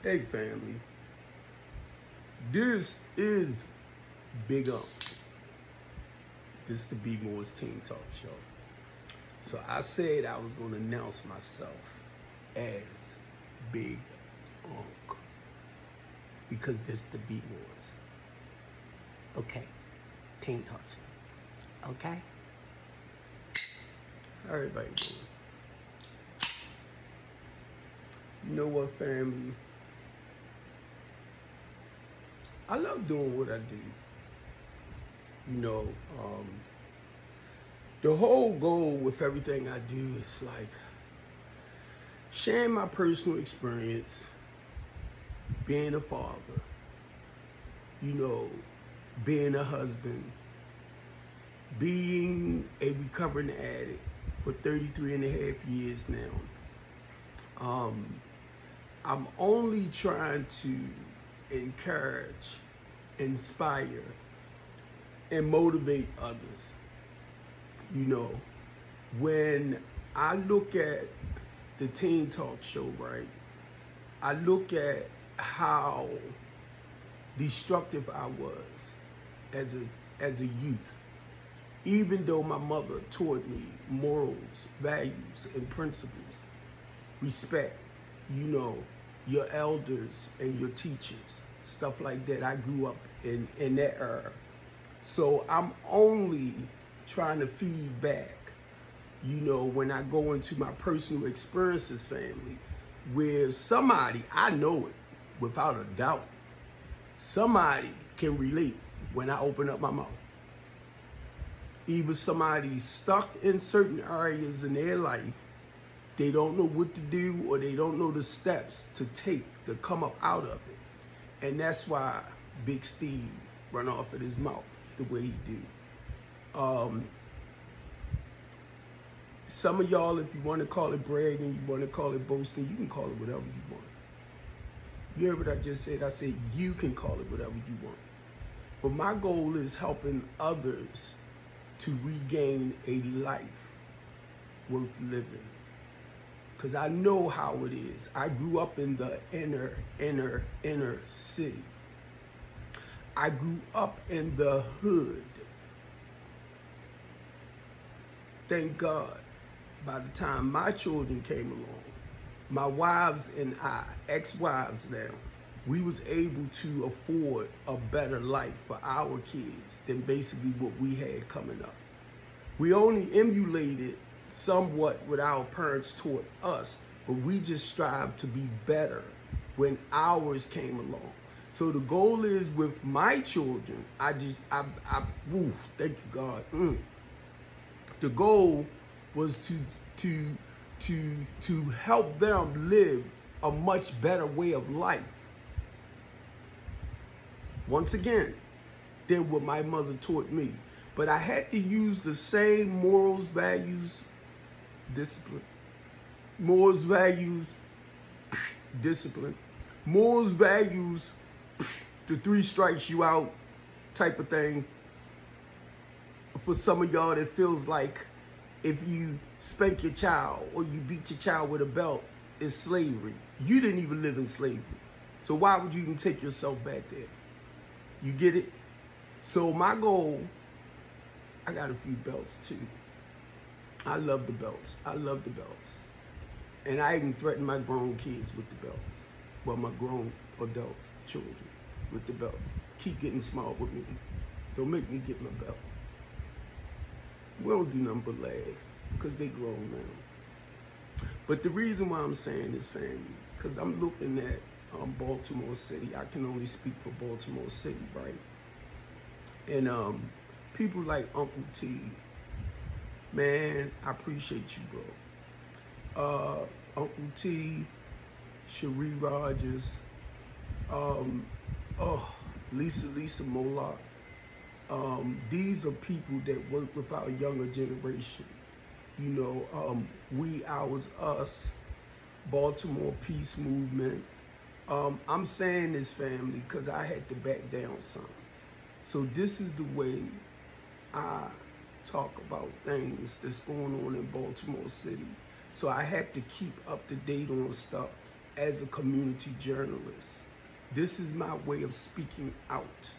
Hey family, this is Big Ump. This is the BMore's Team Talk Show. So I said I was going to announce myself as Big Unk because this the BMore's. Okay, Team Talk Show. Okay? How everybody doing? You know what, family? I love doing what I do. You know, the whole goal with everything I do is like sharing my personal experience, being a father, you know, being a husband, being a recovering addict for 33 and a half years now. I'm only trying to encourage, inspire, and motivate others. You know, when I look at the Teen Talk Show, right, I look at how destructive I was as a youth. Even though my mother taught me morals, values, and principles, respect, you know, your elders and your teachers, stuff like that. I grew up in that era. So I'm only trying to feed back, you know, when I go into my personal experiences, family, where somebody, I know it without a doubt, somebody can relate when I open up my mouth. Either somebody's stuck in certain areas in their life, they don't know what to do, or they don't know the steps to take to come up out of it. And that's why Big Steve run off at his mouth the way he do. Some of y'all, if you want to call it bragging, you want to call it boasting, you can call it whatever you want. You heard what I just said? I said you can call it whatever you want. But my goal is helping others to regain a life worth living. Because I know how it is. I grew up in the inner city. I grew up in the hood. Thank God, by the time my children came along, my wives and I, ex-wives now, we was able to afford a better life for our kids than basically what we had coming up. We only emulated somewhat what our parents taught us, but we just strive to be better when ours came along. So the goal is with my children, thank you, God. The goal was to help them live a much better way of life. Once again, than what my mother taught me. But I had to use the same morals, values, discipline. Morals, values, discipline. Morals, values, the 3 strikes you out type of thing. For some of y'all, that feels like if you spank your child or you beat your child with a belt, it's slavery. You didn't even live in slavery. So why would you even take yourself back there? You get it? So my goal, I got a few belts too. I love the belts. I love the belts. And I even threaten my grown kids with the belts. Well, my grown adults, children, with the belt. Keep getting smart with me. Don't make me get my belt. We don't do nothing but laugh because they grown now. But the reason why I'm saying this, family, because I'm looking at Baltimore City. I can only speak for Baltimore City, right? And people like Uncle T, man, I appreciate you, bro. Uncle T, Cherie Rogers, Lisa Moloch. These are people that work with our younger generation. You know, we, ours, us, Baltimore Peace Movement. I'm saying this, family, because I had to back down some. So this is the way I talk about things that's going on in Baltimore City. So I have to keep up to date on stuff as a community journalist. This is my way of speaking out.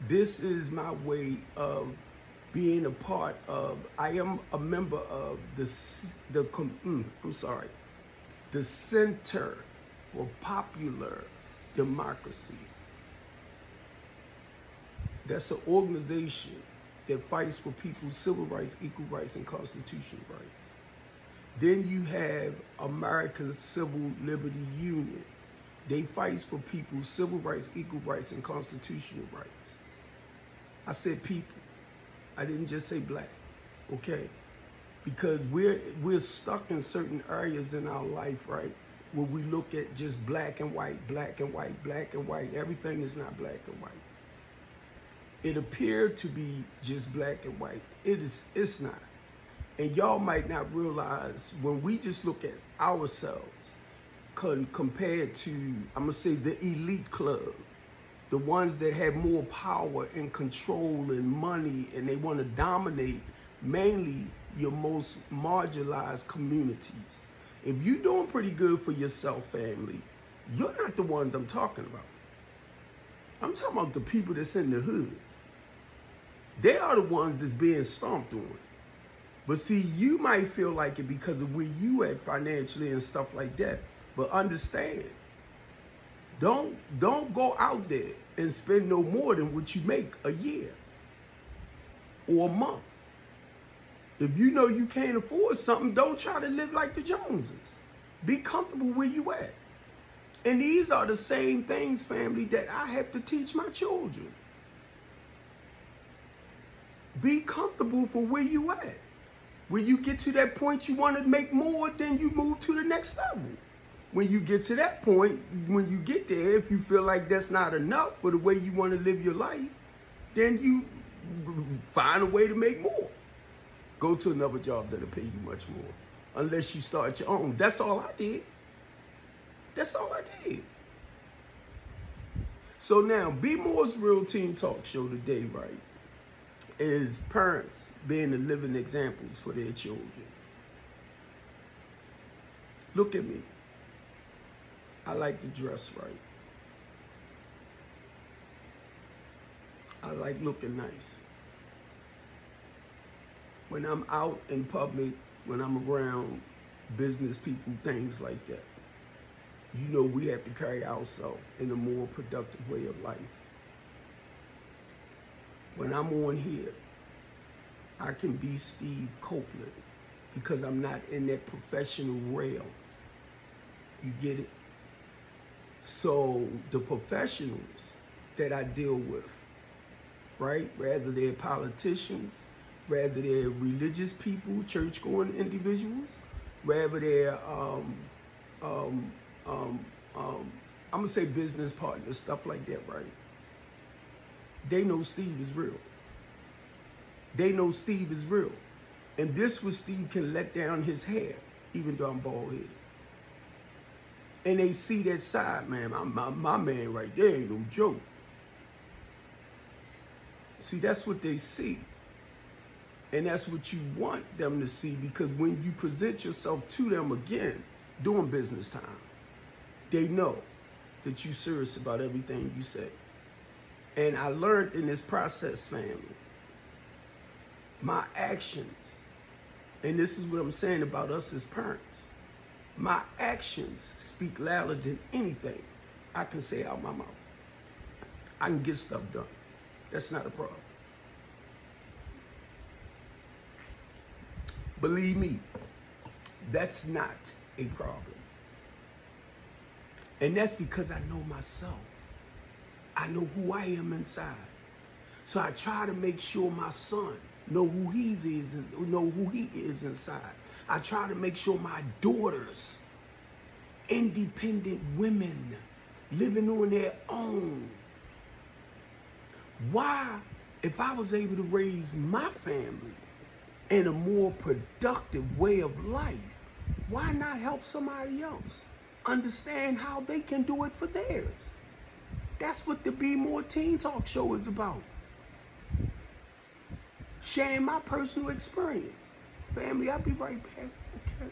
This is my way of being a part of. I am a member of the Center for Popular Democracy. That's an organization that fights for people's civil rights, equal rights, and constitutional rights. Then you have American Civil Liberty Union. They fight for people's civil rights, equal rights, and constitutional rights. I said people. I didn't just say black, okay? Because we're stuck in certain areas in our life, right? Where we look at just black and white, black and white, black and white. Everything is not black and white. It appeared to be just black and white. It's not. And y'all might not realize when we just look at ourselves compared to, I'm gonna say, the elite club, the ones that have more power and control and money, and they want to dominate mainly your most marginalized communities. If you're doing pretty good for yourself, family, you're not the ones I'm talking about. I'm talking about the people that's in the hood. They are the ones that's being stomped on. But see, you might feel like it because of where you at financially and stuff like that. But understand, don't go out there and spend no more than what you make a year or a month. If you know you can't afford something, don't try to live like the Joneses. Be comfortable where you at. And these are the same things, family, that I have to teach my children. Be comfortable for where you at. When you get to that point you want to make more, then you move to the next level. When you get to that point, when you get there, if you feel like that's not enough for the way you want to live your life, then you find a way to make more. Go to another job that'll pay you much more. Unless you start your own. That's all I did. That's all I did. So now, BMore's Real Teen Talk Show today, right, is parents being the living examples for their children. Look at me. I like to dress right. I like looking nice. When I'm out in public, when I'm around business people, things like that, you know we have to carry ourselves in a more productive way of life. When I'm on here, I can be Steve Copeland because I'm not in that professional realm. You get it? So the professionals that I deal with, right, whether they're politicians, whether they're religious people, church-going individuals, whether they're, I'm gonna say business partners, stuff like that, right? They know Steve is real. They know Steve is real. And this was Steve can let down his hair, even though I'm bald-headed. And they see that side, man. My man right there ain't no joke. See, that's what they see. And that's what you want them to see, because when you present yourself to them again during business time, they know that you're serious about everything you say. And I learned in this process, family, my actions, and this is what I'm saying about us as parents, my actions speak louder than anything I can say out my mouth. I can get stuff done. That's not a problem. Believe me, that's not a problem. And that's because I know myself. I know who I am inside. So I try to make sure my son know who he is inside. I try to make sure my daughters, independent women, living on their own. Why, if I was able to raise my family in a more productive way of life, why not help somebody else understand how they can do it for theirs? That's what the BMore Teen Talk Show is about. Sharing my personal experience. Family, I'll be right back, okay?